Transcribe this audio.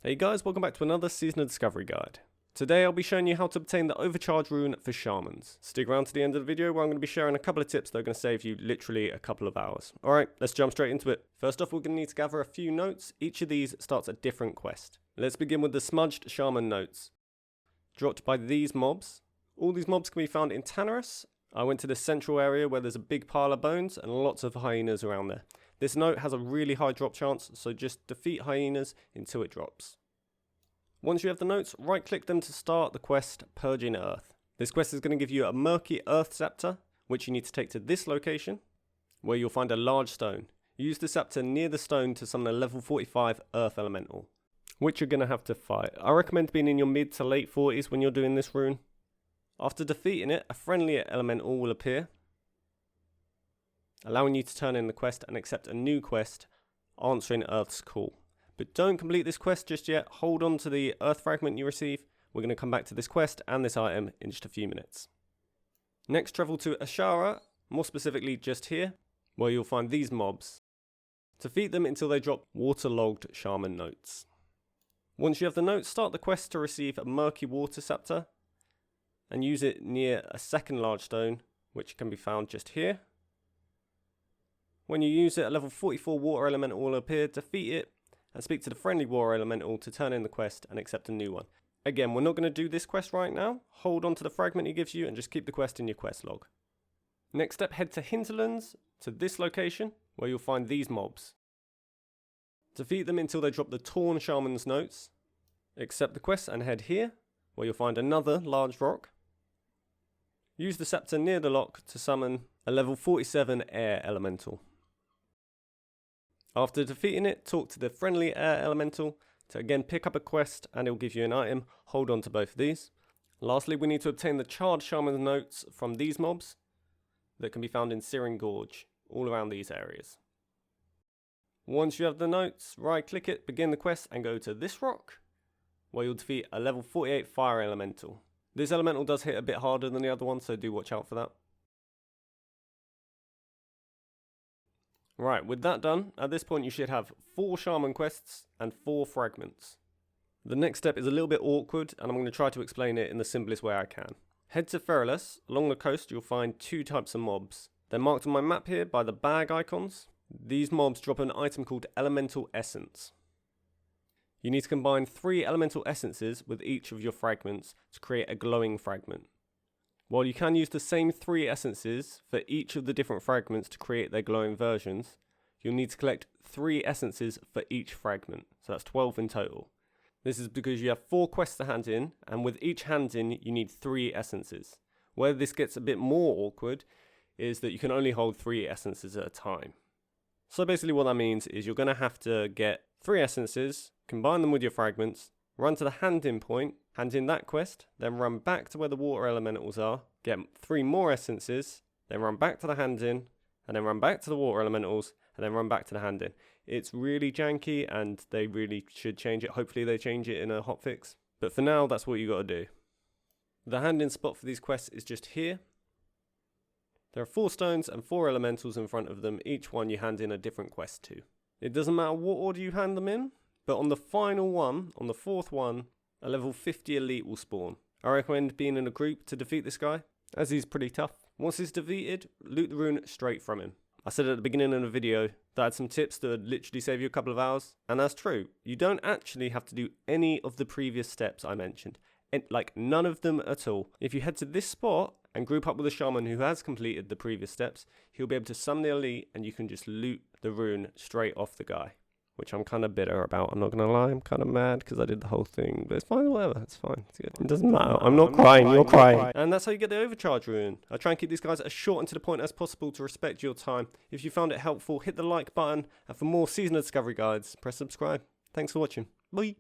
Hey guys, welcome back to another Season of Discovery guide. Today I'll be showing you how to obtain the Overcharged Rune for Shamans. Stick around to the end of the video where I'm going to be sharing a couple of tips that are going to save you literally a couple of hours. Alright, let's jump straight into it. First off, we're going to need to gather a few notes. Each of these starts a different quest. Let's begin with the Smudged Shaman notes, dropped by these mobs. All these mobs can be found in Tanarus. I went to the central area where there's a big pile of bones and lots of hyenas around there. This note has a really high drop chance, so just defeat hyenas until it drops. Once you have the notes, right click them to start the quest Purging Earth. This quest is going to give you a murky earth scepter, which you need to take to this location, where you'll find a large stone. Use the scepter near the stone to summon a level 45 earth elemental, which you're going to have to fight. I recommend being in your mid to late 40s when you're doing this rune. After defeating it, a friendly elemental will appear, allowing you to turn in the quest and accept a new quest, Answering Earth's Call. But don't complete this quest just yet, hold on to the earth fragment you receive. We're going to come back to this quest and this item in just a few minutes. Next, travel to Ashara, more specifically just here, where you'll find these mobs. Defeat them until they drop waterlogged shaman notes. Once you have the notes, start the quest to receive a murky water scepter, and use it near a second large stone, which can be found just here. When you use it, a level 44 water elemental will appear, defeat it, and speak to the friendly water elemental to turn in the quest and accept a new one. Again, we're not going to do this quest right now. Hold on to the fragment he gives you and just keep the quest in your quest log. Next step, head to Hinterlands, to this location, where you'll find these mobs. Defeat them until they drop the Torn Shaman's notes. Accept the quest and head here, where you'll find another large rock. Use the scepter near the lock to summon a level 47 air elemental. After defeating it, talk to the friendly air elemental to again pick up a quest and it will give you an item. Hold on to both of these. Lastly, we need to obtain the Charred Shaman's notes from these mobs that can be found in Searing Gorge, all around these areas. Once you have the notes, right click it, begin the quest and go to this rock, where you'll defeat a level 48 fire elemental. This elemental does hit a bit harder than the other one, so do watch out for that. Right, with that done, at this point you should have 4 shaman quests and 4 fragments. The next step is a little bit awkward, and I'm going to try to explain it in the simplest way I can. Head to Feralus. Along the coast you'll find 2 types of mobs. They're marked on my map here by the bag icons. These mobs drop an item called Elemental Essence. You need to combine 3 elemental essences with each of your fragments to create a glowing fragment. While you can use the same 3 essences for each of the different fragments to create their glowing versions, you'll need to collect 3 essences for each fragment, so that's 12 in total. This is because you have 4 quests to hand in, and with each hand in you need 3 essences. Where this gets a bit more awkward is that you can only hold 3 essences at a time. So basically what that means is you're going to have to get 3 essences, combine them with your fragments, run to the hand-in point, hand in that quest, then run back to where the water elementals are, get 3 more essences, then run back to the hand-in, and then run back to the water elementals, and then run back to the hand-in. It's really janky, and they really should change it. Hopefully they change it in a hotfix. But for now, that's what you got to do. The hand-in spot for these quests is just here. There are 4 stones and 4 elementals in front of them, each one you hand in a different quest to. It doesn't matter what order you hand them in, but on the final one, on the 4th one, a level 50 elite will spawn. I recommend being in a group to defeat this guy, as he's pretty tough. Once he's defeated, loot the rune straight from him. I said at the beginning of the video that I had some tips that would literally save you a couple of hours, and that's true. You don't actually have to do any of the previous steps I mentioned. Like, none of them at all. If you head to this spot and group up with a shaman who has completed the previous steps, he'll be able to summon the elite and you can just loot the rune straight off the guy. Which I'm kind of bitter about, I'm not going to lie. I'm kind of mad because I did the whole thing. But it's fine, whatever, it's fine. It's good. It doesn't matter. I'm not crying, you're crying. And that's how you get the Overcharged Rune. I try and keep these guys as short and to the point as possible to respect your time. If you found it helpful, hit the like button. And for more Season of Discovery guides, press subscribe. Thanks for watching. Bye.